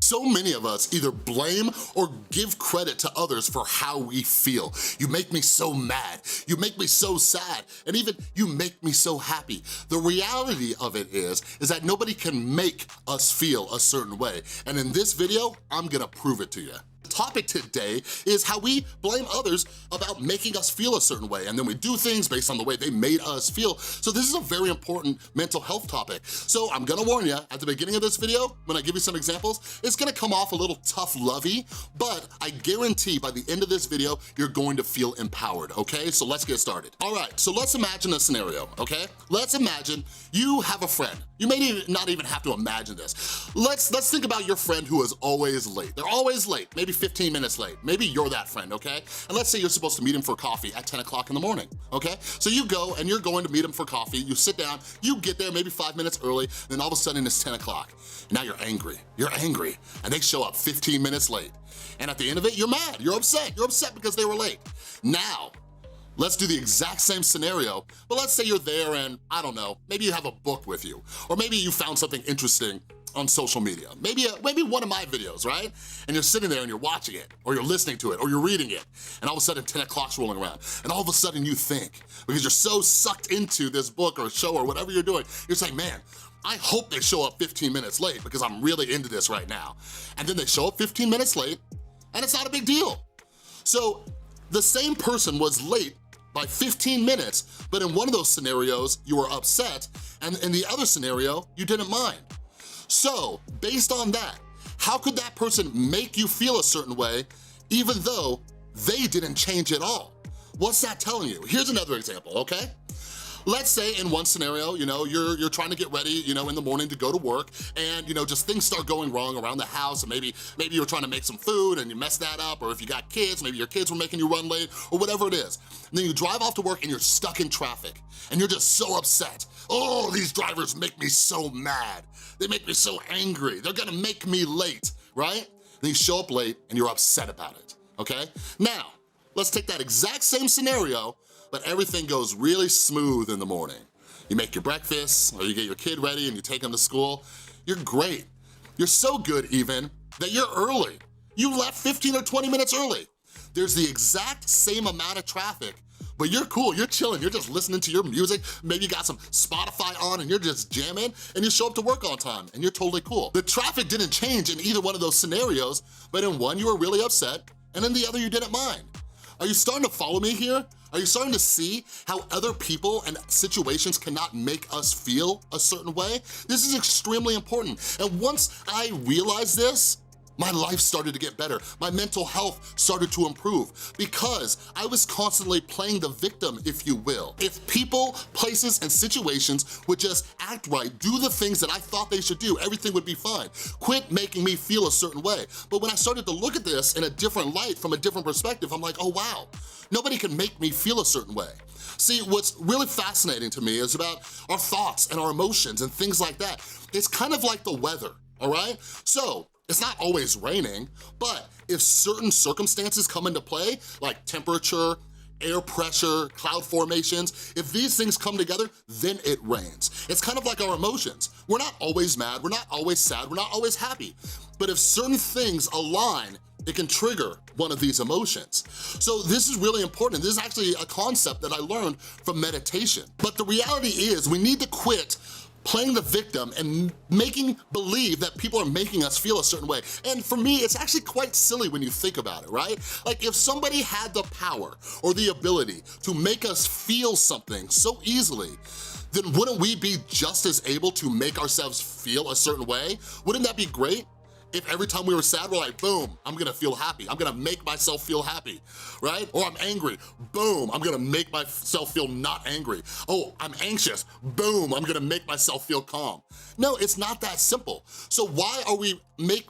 So many of us either blame or give credit to others for how we feel. You make me so mad, you make me so sad, and even you make me so happy. The reality of it is that nobody can make us feel a certain way. And in this video, I'm gonna prove it to you. The topic today is how we blame others about making us feel a certain way, and then we do things based on the way they made us feel. So this is a very important mental health topic. So I'm gonna warn you, at the beginning of this video, when I give you some examples, it's gonna come off a little tough-lovey, but I guarantee by the end of this video, you're going to feel empowered, okay? So let's get started. All right, so let's imagine a scenario, okay? Let's imagine you have a friend. You may not even have to imagine this. Let's think about your friend who is always late. They're always late, maybe 15 minutes late. Maybe you're that friend, okay? And let's say you're supposed to meet him for coffee at 10 o'clock in the morning, okay? So you go and you're going to meet him for coffee, you sit down, you get there maybe 5 minutes early, then all of a sudden it's 10 o'clock. Now you're angry, and they show up 15 minutes late. And at the end of it, you're mad, you're upset because they were late. Now, let's do the exact same scenario, but let's say you're there and, I don't know, maybe you have a book with you, or maybe you found something interesting on social media. Maybe one of my videos, right? And you're sitting there and you're watching it, or you're listening to it, or you're reading it, and all of a sudden 10 o'clock's rolling around, and all of a sudden you think, because you're so sucked into this book or show or whatever you're doing, you're saying, man, I hope they show up 15 minutes late because I'm really into this right now. And then they show up 15 minutes late, and it's not a big deal. So the same person was late by 15 minutes, but in one of those scenarios, you were upset, and in the other scenario, you didn't mind. So, based on that, how could that person make you feel a certain way, even though they didn't change at all? What's that telling you? Here's another example, okay? Let's say in one scenario, you're trying to get ready, in the morning to go to work, and just things start going wrong around the house, and maybe you're trying to make some food and you mess that up, or if you got kids, maybe your kids were making you run late, or whatever it is. And then you drive off to work and you're stuck in traffic, and you're just so upset. Oh, these drivers make me so mad. They make me so angry. They're gonna make me late, right? And you show up late and you're upset about it, okay? Now, let's take that exact same scenario, but everything goes really smooth in the morning. You make your breakfast, or you get your kid ready and you take him to school. You're great. You're so good even that you're early. You left 15 or 20 minutes early. There's the exact same amount of traffic, but you're cool, you're chilling, you're just listening to your music, maybe you got some Spotify on and you're just jamming, and you show up to work on time, and you're totally cool. The traffic didn't change in either one of those scenarios, but in one you were really upset, and in the other you didn't mind. Are you starting to follow me here? Are you starting to see how other people and situations cannot make us feel a certain way? This is extremely important, and once I realized this, my life started to get better. My mental health started to improve because I was constantly playing the victim, if you will. If people, places, and situations would just act right, do the things that I thought they should do, everything would be fine. Quit making me feel a certain way. But when I started to look at this in a different light, from a different perspective, I'm like, oh wow, nobody can make me feel a certain way. See, what's really fascinating to me is about our thoughts and our emotions and things like that. It's kind of like the weather, all right? So, it's not always raining, but if certain circumstances come into play, like temperature, air pressure, cloud formations, if these things come together, then it rains. It's kind of like our emotions. We're not always mad, we're not always sad, we're not always happy. But if certain things align, it can trigger one of these emotions. So this is really important. This is actually a concept that I learned from meditation. But the reality is we need to quit playing the victim and making believe that people are making us feel a certain way. And for me, it's actually quite silly when you think about it, right? Like if somebody had the power or the ability to make us feel something so easily, then wouldn't we be just as able to make ourselves feel a certain way? Wouldn't that be great? If every time we were sad, we're like, boom, I'm gonna feel happy. I'm gonna make myself feel happy, right? Or I'm angry, boom, I'm gonna make myself feel not angry. Oh, I'm anxious, boom, I'm gonna make myself feel calm. No, it's not that simple. So why are we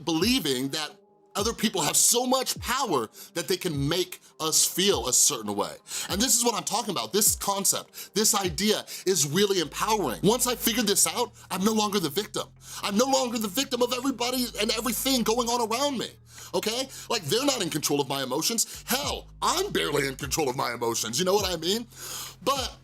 believing that other people have so much power that they can make us feel a certain way? And this is what I'm talking about. This concept, this idea is really empowering. Once I figured this out, I'm no longer the victim. I'm no longer the victim of everybody and everything going on around me, okay? Like they're not in control of my emotions. Hell, I'm barely in control of my emotions, you know what I mean? But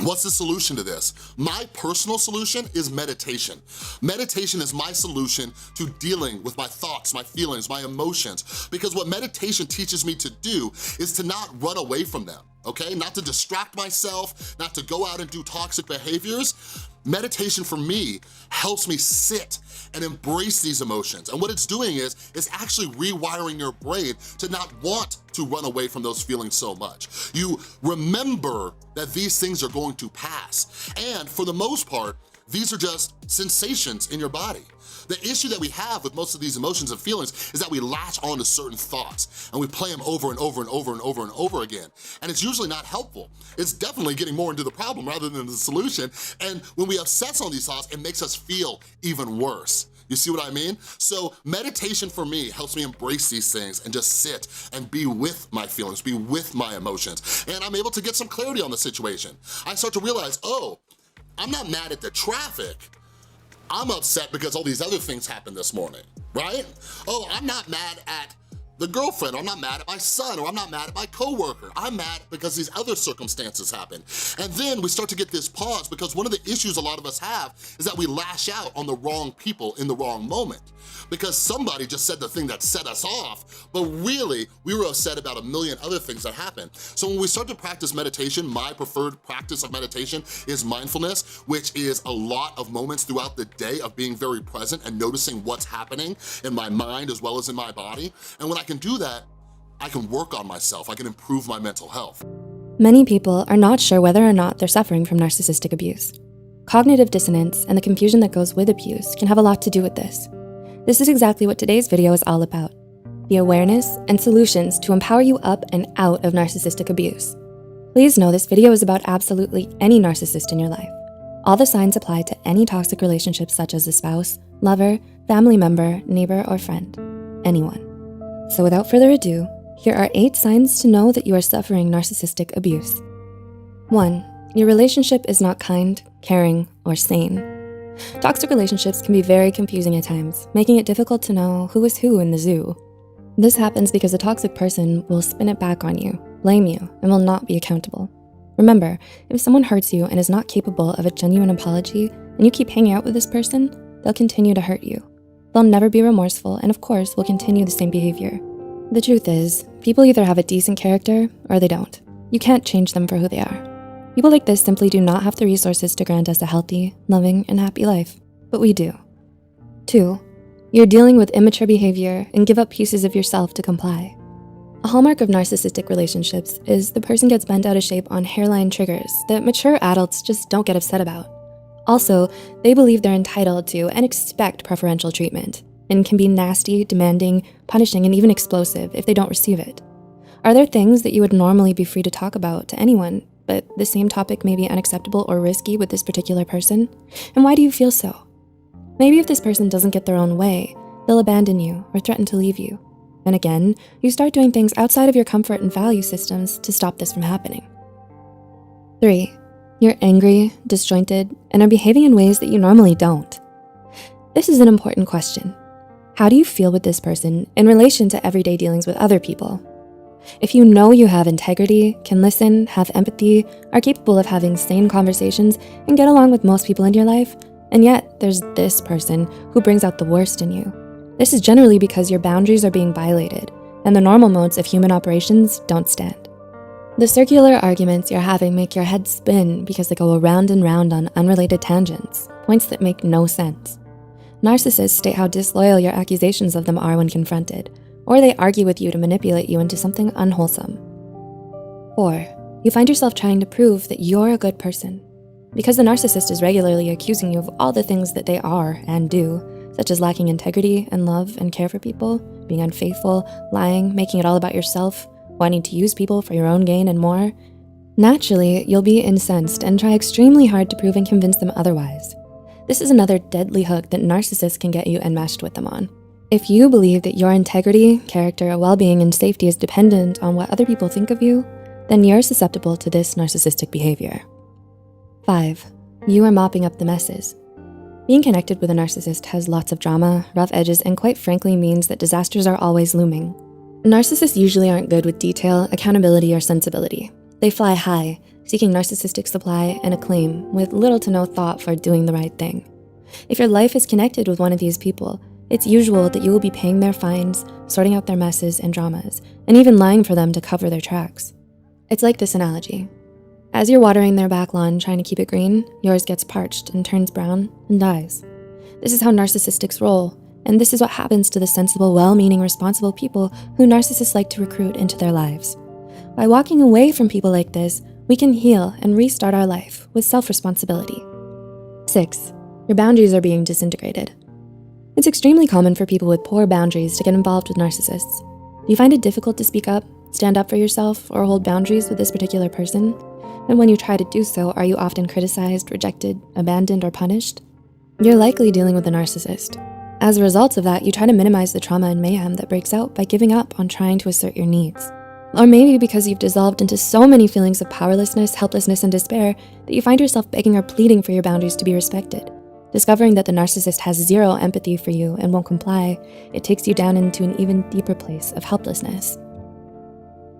What's the solution to this? My personal solution is meditation. Meditation is my solution to dealing with my thoughts, my feelings, my emotions, because what meditation teaches me to do is to not run away from them, okay? Not to distract myself, not to go out and do toxic behaviors. Meditation for me helps me sit and embrace these emotions. And what it's doing is it's actually rewiring your brain to not want to run away from those feelings so much. You remember that these things are going to pass. And for the most part, these are just sensations in your body. The issue that we have with most of these emotions and feelings is that we latch on to certain thoughts and we play them over and over and over and over and over again. And it's usually not helpful. It's definitely getting more into the problem rather than the solution. And when we obsess on these thoughts, it makes us feel even worse. You see what I mean? So meditation for me helps me embrace these things and just sit and be with my feelings, be with my emotions. And I'm able to get some clarity on the situation. I start to realize, oh, I'm not mad at the traffic. I'm upset because all these other things happened this morning, right? Oh, I'm not mad at the girlfriend, or I'm not mad at my son, or I'm not mad at my coworker. I'm mad because these other circumstances happen. And then we start to get this pause, because one of the issues a lot of us have is that we lash out on the wrong people in the wrong moment, because somebody just said the thing that set us off, but really we were upset about a million other things that happened. So when we start to practice meditation, my preferred practice of meditation is mindfulness, which is a lot of moments throughout the day of being very present and noticing what's happening in my mind as well as in my body. And when I can do that, I can work on myself, I can improve my mental health. Many people are not sure whether or not they're suffering from narcissistic abuse. Cognitive dissonance and the confusion that goes with abuse can have a lot to do with this. This is exactly what today's video is all about: the awareness and solutions to empower you up and out of narcissistic abuse. Please know this video is about absolutely any narcissist in your life. All the signs apply to any toxic relationships, such as a spouse, lover, family member, neighbor, or friend, anyone. So without further ado, here are 8 signs to know that you are suffering narcissistic abuse. 1. Your relationship is not kind, caring, or sane. Toxic relationships can be very confusing at times, making it difficult to know who is who in the zoo. This happens because a toxic person will spin it back on you, blame you, and will not be accountable. Remember, if someone hurts you and is not capable of a genuine apology, and you keep hanging out with this person, they'll continue to hurt you. They'll never be remorseful, and of course will continue the same behavior. The truth is, people either have a decent character or they don't. You can't change them for who they are. People like this simply do not have the resources to grant us a healthy, loving, and happy life, but we do. 2, you're dealing with immature behavior and give up pieces of yourself to comply. A hallmark of narcissistic relationships is the person gets bent out of shape on hairline triggers that mature adults just don't get upset about. Also, they believe they're entitled to and expect preferential treatment, and can be nasty, demanding, punishing, and even explosive if they don't receive it. Are there things that you would normally be free to talk about to anyone, but the same topic may be unacceptable or risky with this particular person? And why do you feel so? Maybe if this person doesn't get their own way, they'll abandon you or threaten to leave you. And again, you start doing things outside of your comfort and value systems to stop this from happening. 3, you're angry, disjointed, and are behaving in ways that you normally don't. This is an important question. How do you feel with this person in relation to everyday dealings with other people? If you know you have integrity, can listen, have empathy, are capable of having sane conversations, and get along with most people in your life, and yet there's this person who brings out the worst in you, this is generally because your boundaries are being violated, and the normal modes of human operations don't stand. The circular arguments you're having make your head spin because they go around and round on unrelated tangents, points that make no sense. Narcissists state how disloyal your accusations of them are when confronted, or they argue with you to manipulate you into something unwholesome. 4, you find yourself trying to prove that you're a good person. Because the narcissist is regularly accusing you of all the things that they are and do, such as lacking integrity and love and care for people, being unfaithful, lying, making it all about yourself, wanting to use people for your own gain, and more, naturally, you'll be incensed and try extremely hard to prove and convince them otherwise. This is another deadly hook that narcissists can get you enmeshed with them on. If you believe that your integrity, character, well-being, and safety is dependent on what other people think of you, then you're susceptible to this narcissistic behavior. 5, you are mopping up the messes. Being connected with a narcissist has lots of drama, rough edges, and quite frankly means that disasters are always looming. Narcissists usually aren't good with detail, accountability, or sensibility. They fly high, seeking narcissistic supply and acclaim with little to no thought for doing the right thing. If your life is connected with one of these people, it's usual that you will be paying their fines, sorting out their messes and dramas, and even lying for them to cover their tracks. It's like this analogy. As you're watering their back lawn trying to keep it green, yours gets parched and turns brown and dies. This is how narcissistics roll, and this is what happens to the sensible, well-meaning, responsible people who narcissists like to recruit into their lives. By walking away from people like this, we can heal and restart our life with self-responsibility. 6. Your boundaries are being disintegrated. It's extremely common for people with poor boundaries to get involved with narcissists. Do you find it difficult to speak up, stand up for yourself, or hold boundaries with this particular person? And when you try to do so, are you often criticized, rejected, abandoned, or punished? You're likely dealing with a narcissist. As a result of that, you try to minimize the trauma and mayhem that breaks out by giving up on trying to assert your needs. Or maybe because you've dissolved into so many feelings of powerlessness, helplessness, and despair that you find yourself begging or pleading for your boundaries to be respected. Discovering that the narcissist has zero empathy for you and won't comply, it takes you down into an even deeper place of helplessness.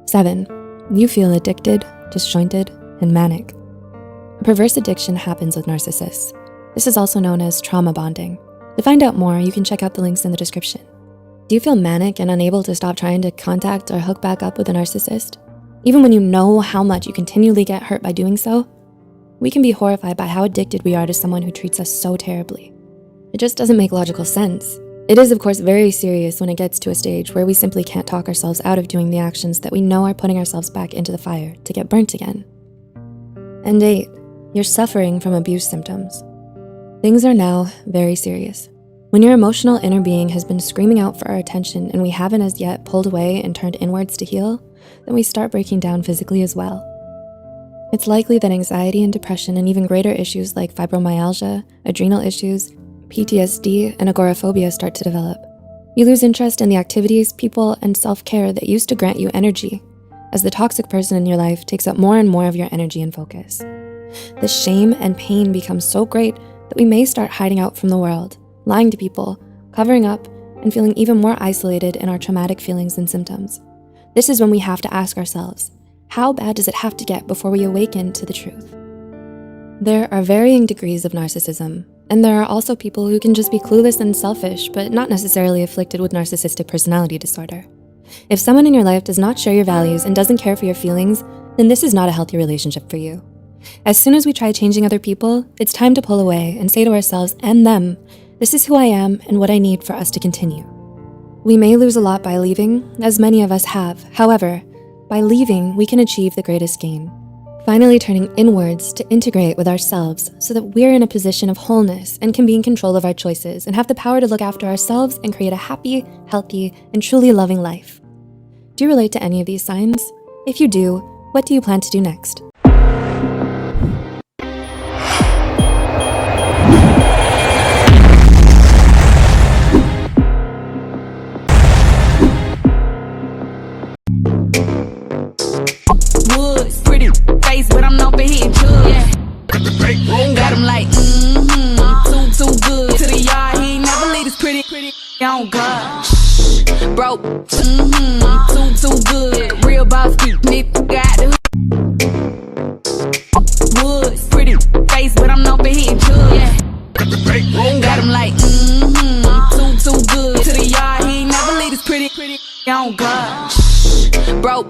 7. You feel addicted, disjointed, and manic. A perverse addiction happens with narcissists. This is also known as trauma bonding. To find out more, you can check out the links in the description. Do you feel manic and unable to stop trying to contact or hook back up with a narcissist? Even when you know how much you continually get hurt by doing so? We can be horrified by how addicted we are to someone who treats us so terribly. It just doesn't make logical sense. It is, of course, very serious when it gets to a stage where we simply can't talk ourselves out of doing the actions that we know are putting ourselves back into the fire to get burnt again. And 8, you're suffering from abuse symptoms. Things are now very serious. When your emotional inner being has been screaming out for our attention and we haven't as yet pulled away and turned inwards to heal, then we start breaking down physically as well. It's likely that anxiety and depression and even greater issues like fibromyalgia, adrenal issues, PTSD, and agoraphobia start to develop. You lose interest in the activities, people, and self-care that used to grant you energy, as the toxic person in your life takes up more and more of your energy and focus. The shame and pain becomes so great that we may start hiding out from the world, lying to people, covering up, and feeling even more isolated in our traumatic feelings and symptoms. This is when we have to ask ourselves, how bad does it have to get before we awaken to the truth? There are varying degrees of narcissism, and there are also people who can just be clueless and selfish, but not necessarily afflicted with narcissistic personality disorder. If someone in your life does not share your values and doesn't care for your feelings, then this is not a healthy relationship for you. As soon as we try changing other people, it's time to pull away and say to ourselves and them, this is who I am and what I need for us to continue. We may lose a lot by leaving, as many of us have. However, by leaving, we can achieve the greatest gain. Finally turning inwards to integrate with ourselves so that we're in a position of wholeness and can be in control of our choices and have the power to look after ourselves and create a happy, healthy, and truly loving life. Do you relate to any of these signs? If you do, what do you plan to do next? But I'm known for hitting drugs. Yeah. Got him like, too good. To the yard, he ain't never leave this pretty on God. Broke, too good. Real boss, nigga got the woods, pretty face, but I'm known for hitting drugs. Yeah. Got him like, too good. To the yard, he ain't never leave this pretty on God. Broke,